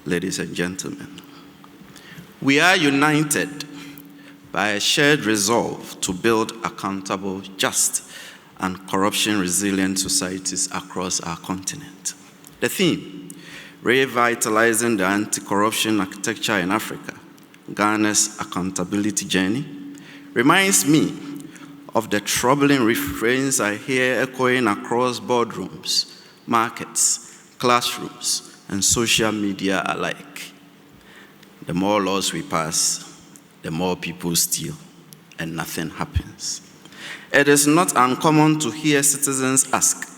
ladies and gentlemen. We are united by a shared resolve to build accountable, just, and corruption-resilient societies across our continent. The theme, Revitalizing the Anti-Corruption Architecture in Africa, Ghana's Accountability Journey, reminds me of the troubling refrains I hear echoing across boardrooms, markets, classrooms, and social media alike. The more laws we pass, the more people steal, and nothing happens. It is not uncommon to hear citizens ask,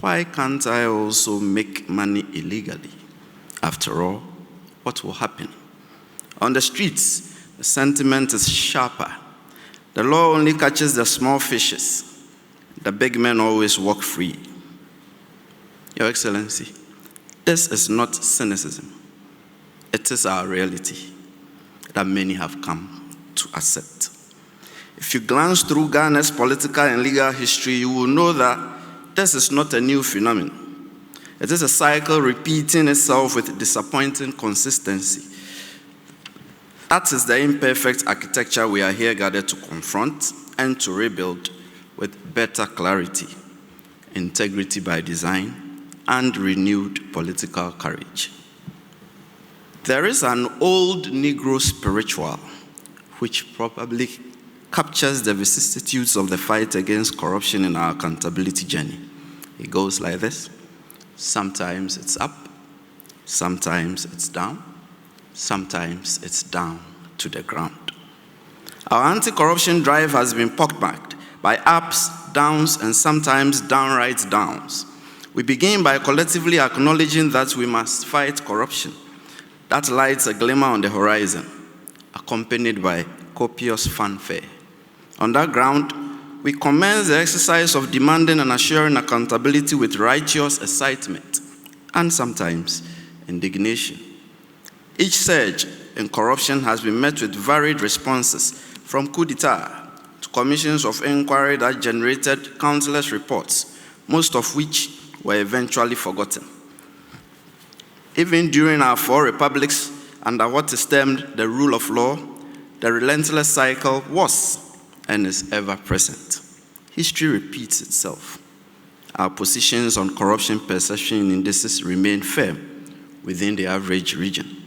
why can't I also make money illegally? After all, what will happen? On the streets, the sentiment is sharper. The law only catches the small fishes. The big men always walk free. Your Excellency, this is not cynicism. It is our reality that many have come to accept. If you glance through Ghana's political and legal history, you will know that this is not a new phenomenon. It is a cycle repeating itself with disappointing consistency. That is the imperfect architecture we are here gathered to confront and to rebuild with better clarity, integrity by design, and renewed political courage. There is an old Negro spiritual which probably captures the vicissitudes of the fight against corruption in our accountability journey. It goes like this. Sometimes it's up, sometimes it's down, sometimes it's down to the ground. Our anti-corruption drive has been pockmarked by ups, downs, and sometimes downright downs. We begin by collectively acknowledging that we must fight corruption. That lights a glimmer on the horizon, accompanied by copious fanfare. On that ground, we commence the exercise of demanding and assuring accountability with righteous excitement and sometimes indignation. Each surge in corruption has been met with varied responses, from coup d'etat to commissions of inquiry that generated countless reports, most of which were eventually forgotten. Even during our 4 republics, under what is termed the rule of law, the relentless cycle was and is ever present. History repeats itself. Our positions on corruption perception indices remain firm within the average region.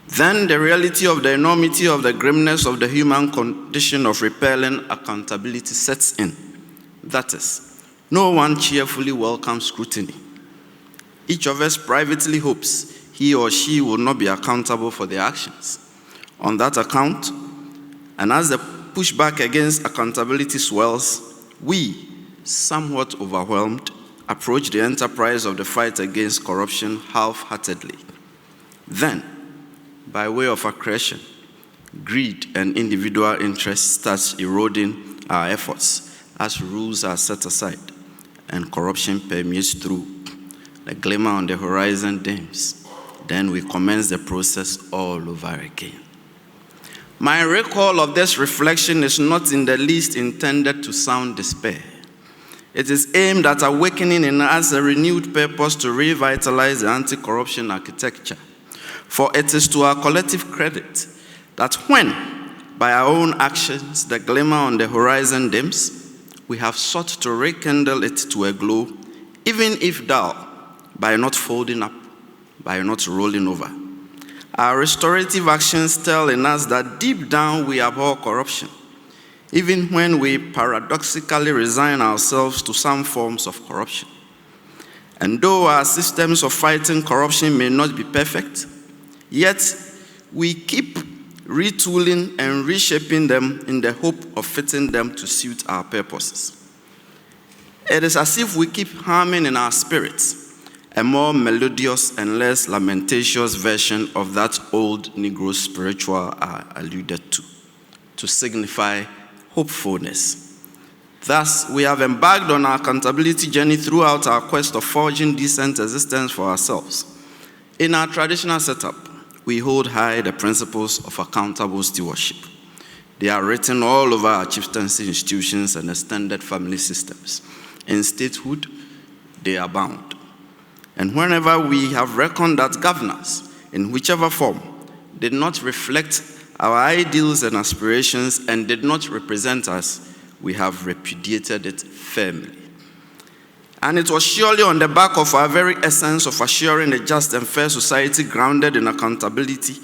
Then the reality of the enormity of the grimness of the human condition of repelling accountability sets in. That is, no one cheerfully welcomes scrutiny. Each of us privately hopes he or she will not be accountable for their actions. On that account, and as the pushback against accountability swells, we, somewhat overwhelmed, approach the enterprise of the fight against corruption half-heartedly. Then, by way of aggression, greed and individual interest starts eroding our efforts as rules are set aside and corruption permeates through. The glimmer on the horizon dims. Then we commence the process all over again. My recall of this reflection is not in the least intended to sound despair. It is aimed at awakening in us a renewed purpose to revitalize the anti-corruption architecture. For it is to our collective credit that when, by our own actions, the glimmer on the horizon dims, we have sought to rekindle it to a glow, even if dull, by not folding up, by not rolling over. Our restorative actions tell in us that deep down we abhor corruption, even when we paradoxically resign ourselves to some forms of corruption. And though our systems of fighting corruption may not be perfect, yet we keep retooling and reshaping them in the hope of fitting them to suit our purposes. It is as if we keep humming in our spirits a more melodious and less lamentatious version of that old Negro spiritual I alluded to signify hopefulness. Thus, we have embarked on our accountability journey throughout our quest of forging decent existence for ourselves. In our traditional setup, we hold high the principles of accountable stewardship. They are written all over our chieftaincy institutions and extended family systems. In statehood, they abound. And whenever we have reckoned that governance, in whichever form, did not reflect our ideals and aspirations and did not represent us, we have repudiated it firmly. And it was surely on the back of our very essence of assuring a just and fair society grounded in accountability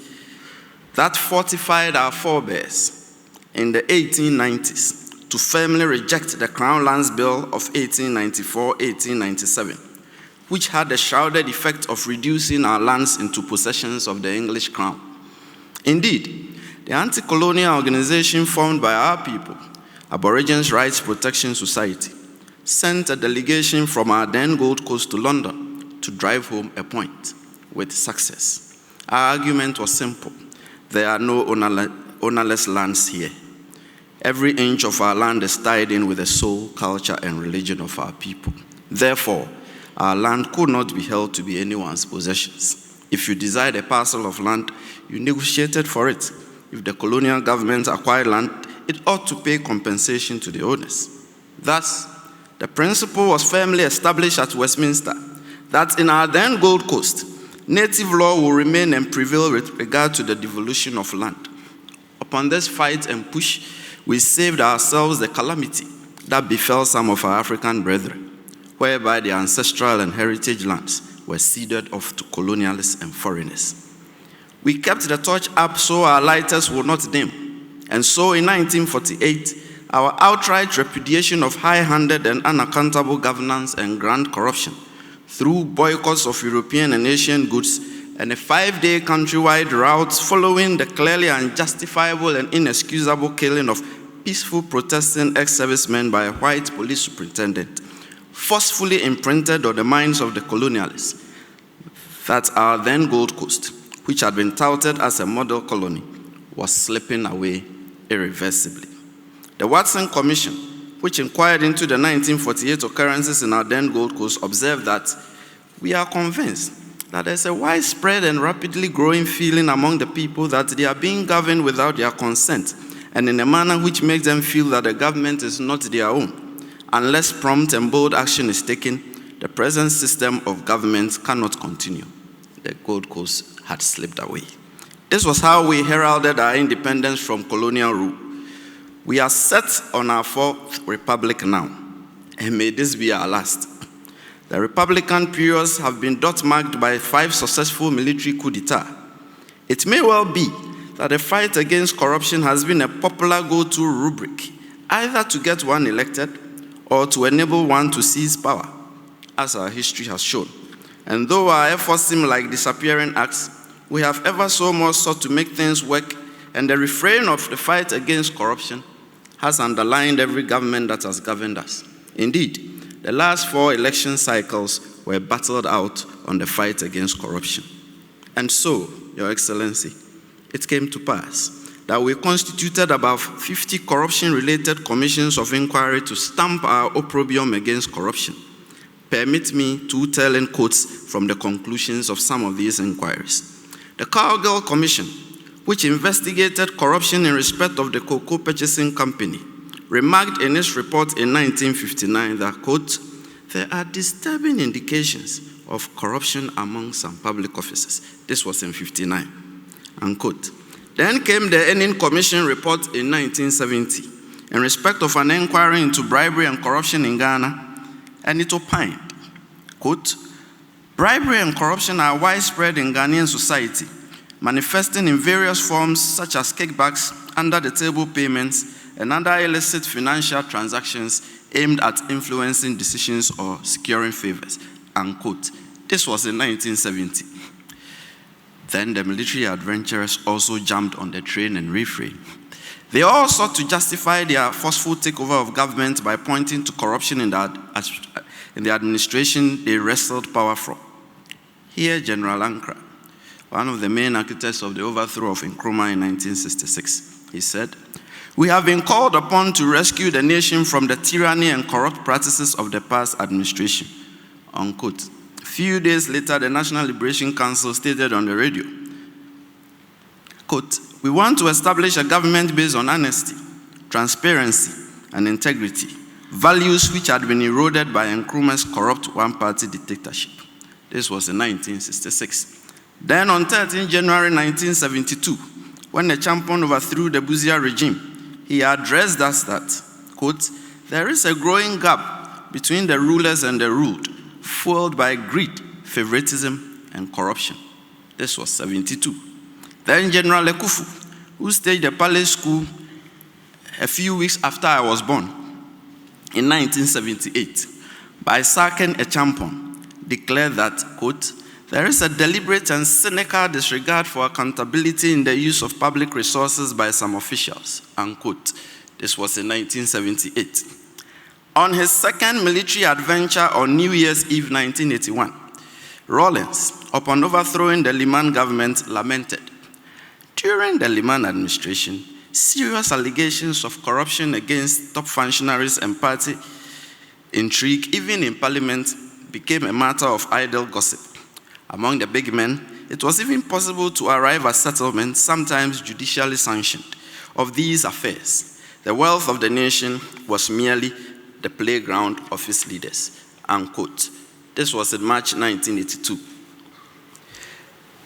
that fortified our forebears in the 1890s to firmly reject the Crown Lands Bill of 1894-1897, which had the shrouded effect of reducing our lands into possessions of the English Crown. Indeed, the anti-colonial organization formed by our people, Aborigines Rights Protection Society, sent a delegation from our then Gold Coast to London to drive home a point with success. Our argument was simple. There are no ownerless lands here. Every inch of our land is tied in with the soul, culture, and religion of our people. Therefore, our land could not be held to be anyone's possessions. If you desired a parcel of land, you negotiated for it. If the colonial government acquired land, it ought to pay compensation to the owners. Thus, the principle was firmly established at Westminster that in our then Gold Coast, native law will remain and prevail with regard to the devolution of land. Upon this fight and push, we saved ourselves the calamity that befell some of our African brethren, whereby their ancestral and heritage lands were ceded off to colonialists and foreigners. We kept the torch up so our lighters would not dim, and so in 1948, our outright repudiation of high-handed and unaccountable governance and grand corruption through boycotts of European and Asian goods and a 5-day countrywide rout following the clearly unjustifiable and inexcusable killing of peaceful protesting ex-servicemen by a white police superintendent, forcefully imprinted on the minds of the colonialists that our then Gold Coast, which had been touted as a model colony, was slipping away irreversibly. The Watson Commission, which inquired into the 1948 occurrences in our then Gold Coast, observed that we are convinced that there's a widespread and rapidly growing feeling among the people that they are being governed without their consent and in a manner which makes them feel that the government is not their own. Unless prompt and bold action is taken, the present system of government cannot continue. The Gold Coast had slipped away. This was how we heralded our independence from colonial rule. We are set on our 4th republic now, and may this be our last. The Republican periods have been dot-marked by 5 successful military coups d'etat. It may well be that the fight against corruption has been a popular go-to rubric, either to get one elected or to enable one to seize power, as our history has shown. And though our efforts seem like disappearing acts, we have ever so much sought to make things work, and the refrain of the fight against corruption has underlined every government that has governed us. Indeed, the last 4 election cycles were battled out on the fight against corruption. And so, Your Excellency, it came to pass that we constituted about 50 corruption-related commissions of inquiry to stamp our opprobrium against corruption. Permit me to tell in quotes from the conclusions of some of these inquiries. The Cowgirl Commission, which investigated corruption in respect of the Cocoa Purchasing Company, remarked in its report in 1959 that, quote, there are disturbing indications of corruption among some public officers. This was in 59, unquote. Then came the Earning Commission report in 1970 in respect of an inquiry into bribery and corruption in Ghana, and it opined, quote, bribery and corruption are widespread in Ghanaian society, manifesting in various forms such as kickbacks, under-the-table payments, and other illicit financial transactions aimed at influencing decisions or securing favors, unquote. This was in 1970. Then the military adventurers also jumped on the train and refrained. They all sought to justify their forceful takeover of government by pointing to corruption in the administration they wrestled power from. Here, General Ankara, one of the main architects of the overthrow of Nkrumah in 1966, he said, we have been called upon to rescue the nation from the tyranny and corrupt practices of the past administration, unquote. A few days later, the National Liberation Council stated on the radio, quote, we want to establish a government based on honesty, transparency, and integrity, values which had been eroded by Nkrumah's corrupt one-party dictatorship. This was in 1966. Then on 13 January 1972, when the champion overthrew the Buzia regime, he addressed us that, quote, "There is a growing gap between the rulers and the ruled, fueled by greed, favoritism, and corruption." This was 72. Then General Ekufu, who staged the palace coup a few weeks after I was born, in 1978, by sacking a champion, declared that, quote, "There is a deliberate and cynical disregard for accountability in the use of public resources by some officials," unquote. This was in 1978. On his second military adventure on New Year's Eve 1981, Rawlins, upon overthrowing the Liman government, lamented, "During the Liman administration, serious allegations of corruption against top functionaries and party intrigue, even in parliament, became a matter of idle gossip. Among the big men, it was even possible to arrive at settlements, sometimes judicially sanctioned, of these affairs. The wealth of the nation was merely the playground of its leaders," unquote. This was in March 1982.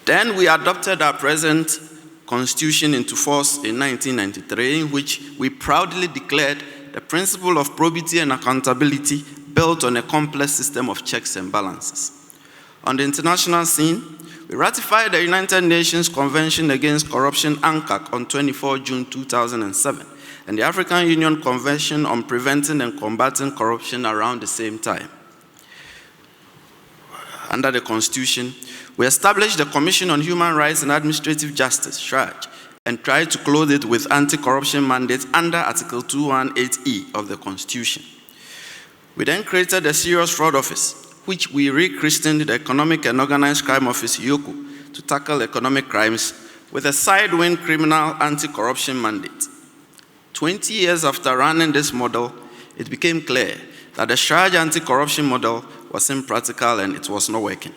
Then we adopted our present constitution into force in 1993, in which we proudly declared the principle of probity and accountability built on a complex system of checks and balances. On the international scene, we ratified the United Nations Convention Against Corruption, UNCAC, on 24 June 2007, and the African Union Convention on Preventing and Combating Corruption around the same time. Under the Constitution, we established the Commission on Human Rights and Administrative Justice, SHRAJ, and tried to clothe it with anti-corruption mandates under Article 218E of the Constitution. We then created the Serious Fraud Office, which we rechristened the Economic and Organized Crime Office, EOCO, to tackle economic crimes with a sidewind criminal anti-corruption mandate. 20 years after running this model, it became clear that the SHRAJ anti-corruption model was impractical and it was not working.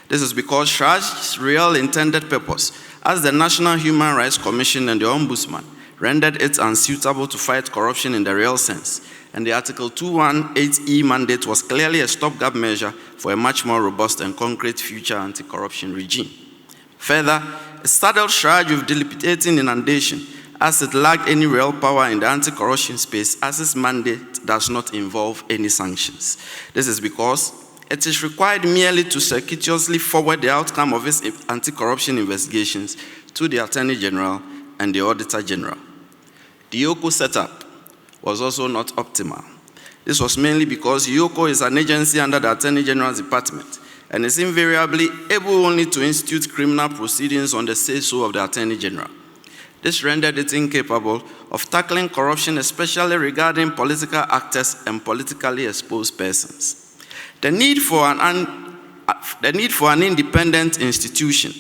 This is because SHRAJ's real intended purpose, as the National Human Rights Commission and the Ombudsman, rendered it unsuitable to fight corruption in the real sense, and the Article 218E mandate was clearly a stopgap measure for a much more robust and concrete future anti-corruption regime. Further, it saddled SHRAJ with dilapidating inundation, as it lacked any real power in the anti-corruption space, as its mandate does not involve any sanctions. This is because it is required merely to circuitously forward the outcome of its anti-corruption investigations to the Attorney General and the Auditor General. The EOCO setup was also not optimal. This was mainly because EOCO is an agency under the Attorney General's department and is invariably able only to institute criminal proceedings on the say-so of the Attorney General. This rendered it incapable of tackling corruption, especially regarding political actors and politically exposed persons. The need for an independent institution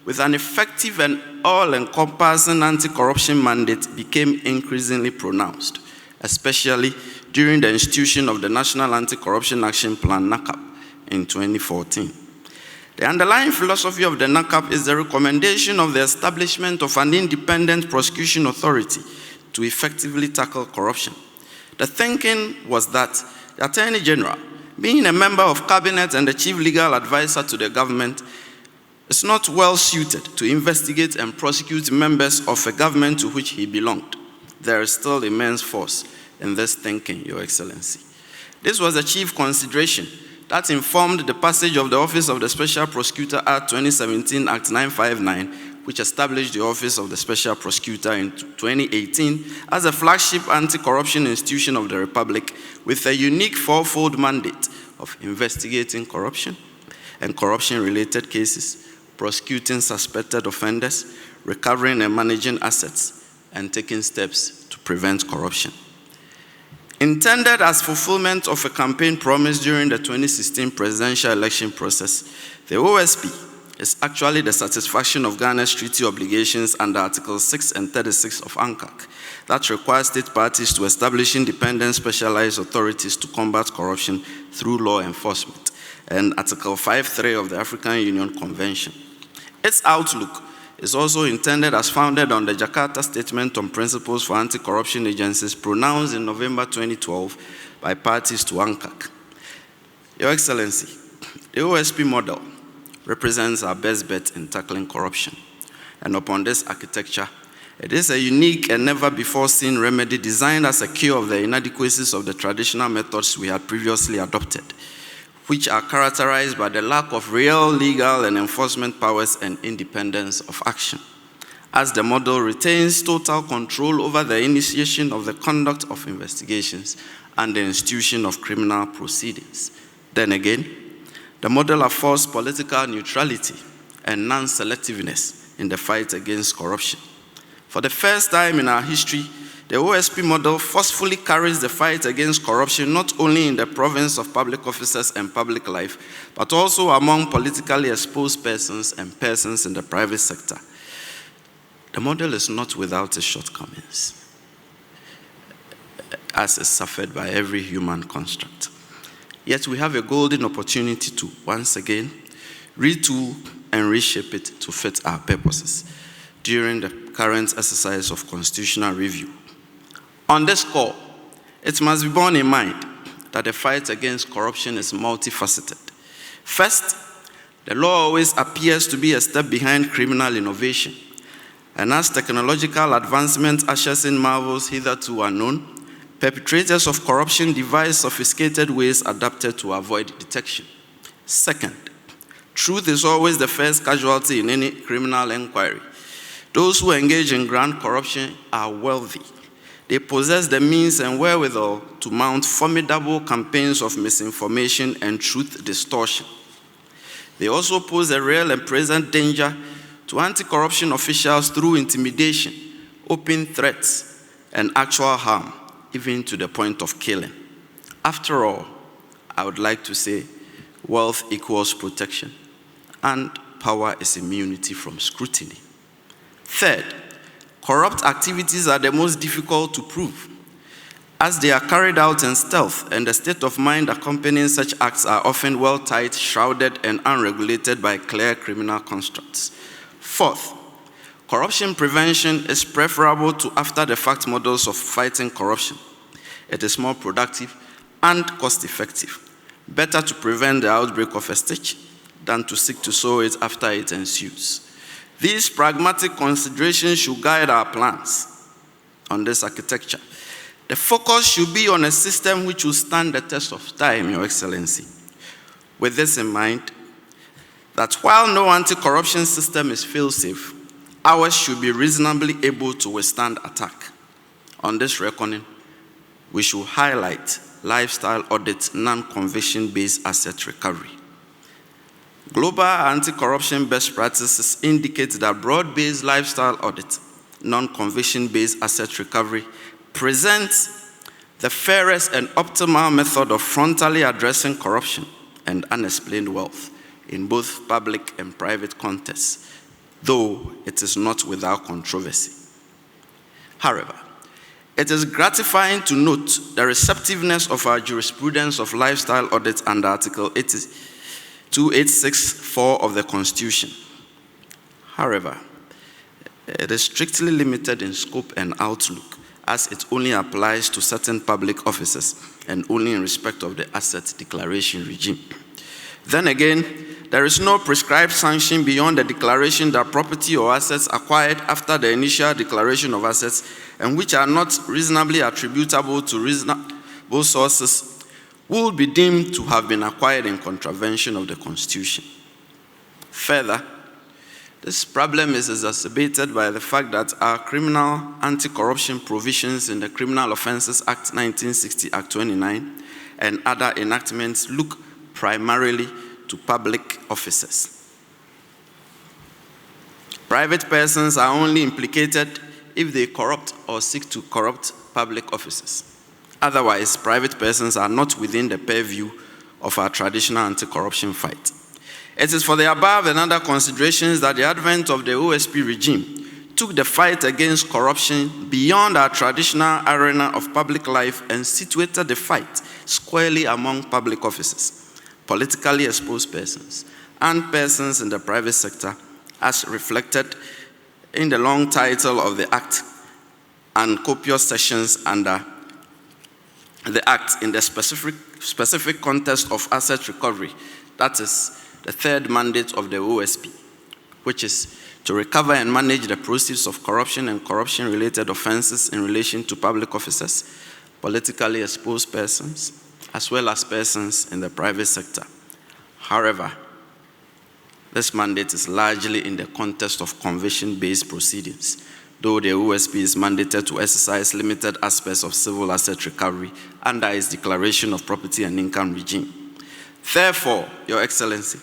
with an effective and all-encompassing anti-corruption mandate became increasingly pronounced, especially during the institution of the National Anti-Corruption Action Plan, NACAP, in 2014. The underlying philosophy of the NACAP is the recommendation of the establishment of an independent prosecution authority to effectively tackle corruption. The thinking was that the Attorney General, being a member of cabinet and the chief legal advisor to the government, is not well suited to investigate and prosecute members of a government to which he belonged. There is still immense force in this thinking, Your Excellency. This was a chief consideration that informed the passage of the Office of the Special Prosecutor Act 2017, Act 959, which established the Office of the Special Prosecutor in 2018 as a flagship anti-corruption institution of the Republic with a unique fourfold mandate of investigating corruption and corruption-related cases, prosecuting suspected offenders, recovering and managing assets, and taking steps to prevent corruption. Intended as fulfillment of a campaign promise during the 2016 presidential election process, the OSP is actually the satisfaction of Ghana's treaty obligations under Articles 6 and 36 of UNCAC that require state parties to establish independent specialized authorities to combat corruption through law enforcement, and Article 5.3 of the African Union Convention. Its outlook is also intended as founded on the Jakarta Statement on Principles for Anti-Corruption Agencies pronounced in November 2012 by parties to UNCAC. Your Excellency, the OSP model represents our best bet in tackling corruption. And upon this architecture, it is a unique and never-before-seen remedy designed as a cure of the inadequacies of the traditional methods we had previously adopted, which are characterized by the lack of real legal and enforcement powers and independence of action, as the model retains total control over the initiation of the conduct of investigations and the institution of criminal proceedings. Then again, the model affords political neutrality and non-selectiveness in the fight against corruption. For the first time in our history, the OSP model forcefully carries the fight against corruption not only in the province of public officers and public life, but also among politically exposed persons and persons in the private sector. The model is not without its shortcomings, as is suffered by every human construct. Yet we have a golden opportunity to, once again, retool and reshape it to fit our purposes during the current exercise of constitutional review. On this score, it must be borne in mind that the fight against corruption is multifaceted. First, the law always appears to be a step behind criminal innovation, and as technological advancement ushers in marvels hitherto unknown, perpetrators of corruption devise sophisticated ways adapted to avoid detection. Second, truth is always the first casualty in any criminal inquiry. Those who engage in grand corruption are wealthy. They possess the means and wherewithal to mount formidable campaigns of misinformation and truth distortion. They also pose a real and present danger to anti-corruption officials through intimidation, open threats, and actual harm, even to the point of killing. After all, I would like to say, wealth equals protection, and power is immunity from scrutiny. Third, corrupt activities are the most difficult to prove, as they are carried out in stealth, and the state of mind accompanying such acts are often well-tied, shrouded, and unregulated by clear criminal constructs. Fourth, corruption prevention is preferable to after-the-fact models of fighting corruption. It is more productive and cost-effective. Better to prevent the outbreak of a stitch than to seek to sow it after it ensues. These pragmatic considerations should guide our plans on this architecture. The focus should be on a system which will stand the test of time, Your Excellency. With this in mind, that while no anti-corruption system is fail-safe, ours should be reasonably able to withstand attack. On this reckoning, we should highlight lifestyle audit non-conviction-based asset recovery. Global anti-corruption best practices indicate that broad-based lifestyle audit, non-conviction-based asset recovery, presents the fairest and optimal method of frontally addressing corruption and unexplained wealth in both public and private contexts, though it is not without controversy. However, it is gratifying to note the receptiveness of our jurisprudence of lifestyle audit under Article 2864 of the Constitution. However, it is strictly limited in scope and outlook, as it only applies to certain public officers and only in respect of the asset declaration regime. Then again, there is no prescribed sanction beyond the declaration that property or assets acquired after the initial declaration of assets and which are not reasonably attributable to reasonable sources will be deemed to have been acquired in contravention of the Constitution. Further, this problem is exacerbated by the fact that our criminal anti-corruption provisions in the Criminal Offences Act 1960, Act 29, and other enactments look primarily to public officers. Private persons are only implicated if they corrupt or seek to corrupt public officers. Otherwise, private persons are not within the purview of our traditional anti-corruption fight. It is for the above and other considerations that the advent of the OSP regime took the fight against corruption beyond our traditional arena of public life and situated the fight squarely among public officers, politically exposed persons, and persons in the private sector, as reflected in the long title of the Act and copious sections under the Act in the specific context of asset recovery, that is, the third mandate of the OSP, which is to recover and manage the proceeds of corruption and corruption-related offenses in relation to public officers, politically exposed persons, as well as persons in the private sector. However, this mandate is largely in the context of conviction-based proceedings, though the OSP is mandated to exercise limited aspects of civil asset recovery under its declaration of property and income regime. Therefore, Your Excellency,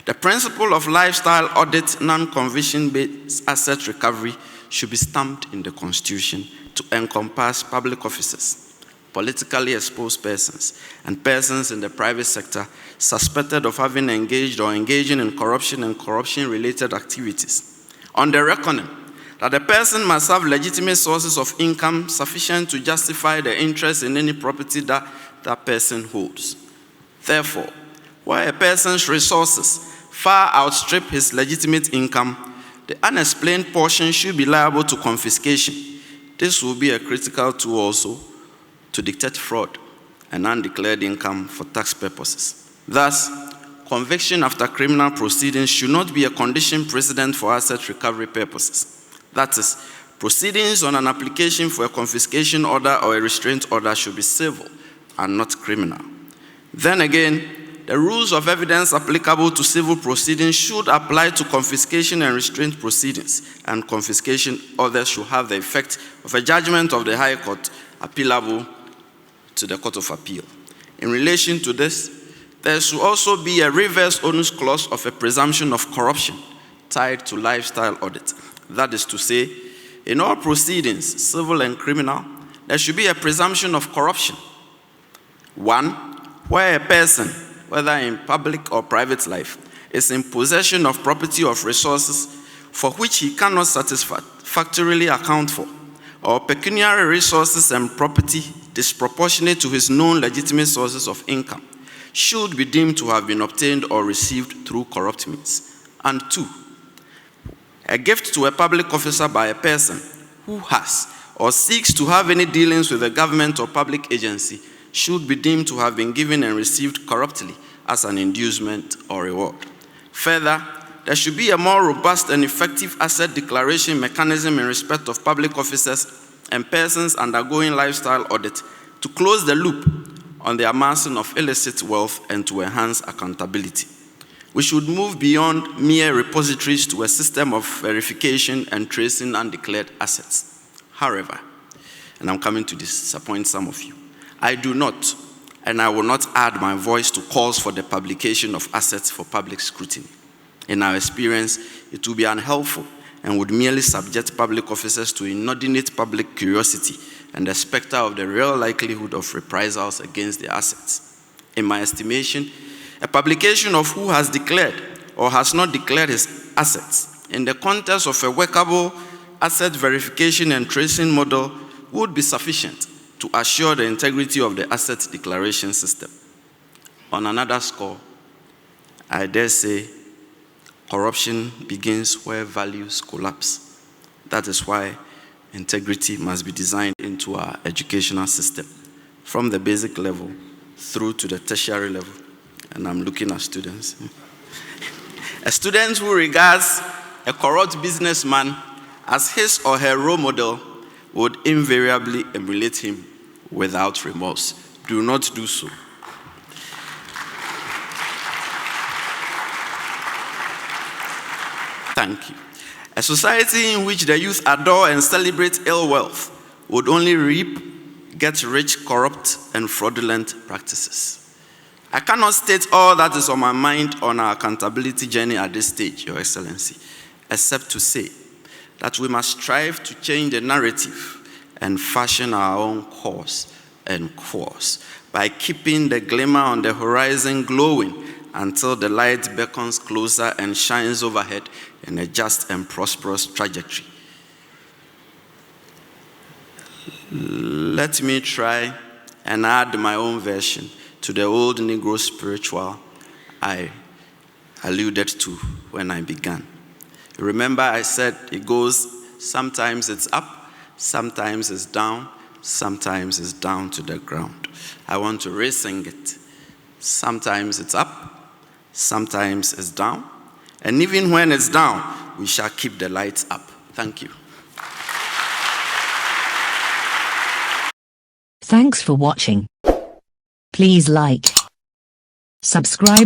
the principle of lifestyle audit non-conviction-based asset recovery should be stamped in the Constitution to encompass public officers, politically exposed persons, and persons in the private sector suspected of having engaged or engaging in corruption and corruption-related activities, on the reckoning that the person must have legitimate sources of income sufficient to justify the interest in any property that that person holds. Therefore, where a person's resources far outstrip his legitimate income, the unexplained portion should be liable to confiscation. This will be a critical tool also to detect fraud and undeclared income for tax purposes. Thus, conviction after criminal proceedings should not be a condition precedent for asset recovery purposes. That is, proceedings on an application for a confiscation order or a restraint order should be civil and not criminal. Then again, the rules of evidence applicable to civil proceedings should apply to confiscation and restraint proceedings, and confiscation orders should have the effect of a judgment of the High Court appealable to the Court of Appeal. In relation to this, there should also be a reverse onus clause of a presumption of corruption tied to lifestyle audit. That is to say, in all proceedings, civil and criminal, there should be a presumption of corruption. One, where a person, whether in public or private life, is in possession of property or resources for which he cannot satisfactorily account for, or pecuniary resources and property disproportionate to his known legitimate sources of income, should be deemed to have been obtained or received through corrupt means. And two, a gift to a public officer by a person who has or seeks to have any dealings with a government or public agency should be deemed to have been given and received corruptly as an inducement or reward. Further, there should be a more robust and effective asset declaration mechanism in respect of public officers and persons undergoing lifestyle audit to close the loop on the amassing of illicit wealth and to enhance accountability. We should move beyond mere repositories to a system of verification and tracing undeclared assets. However, and I'm coming to disappoint some of you, I do not, and I will not add my voice to calls for the publication of assets for public scrutiny. In our experience, it will be unhelpful and would merely subject public officers to inordinate public curiosity and the specter of the real likelihood of reprisals against their assets. In my estimation, a publication of who has declared or has not declared his assets in the context of a workable asset verification and tracing model would be sufficient to assure the integrity of the asset declaration system. On another score, I dare say corruption begins where values collapse. That is why integrity must be designed into our educational system, from the basic level through to the tertiary level. And I'm looking at students. A student who regards a corrupt businessman as his or her role model would invariably emulate him without remorse. Do not do so. Thank you. A society in which the youth adore and celebrate ill wealth would only reap get-rich, corrupt, and fraudulent practices. I cannot state all that is on my mind on our accountability journey at this stage, Your Excellency, except to say that we must strive to change the narrative and fashion our own course and course by keeping the glimmer on the horizon glowing until the light beckons closer and shines overhead in a just and prosperous trajectory. Let me try and add my own version to the old Negro spiritual I alluded to when I began. Remember, I said it goes, sometimes it's up, sometimes it's down, sometimes it's down to the ground. I want to re-sing it. Sometimes it's up, Sometimes it's down. And even when it's down, we shall keep the lights up. Thank you. Thanks for watching. Please like, subscribe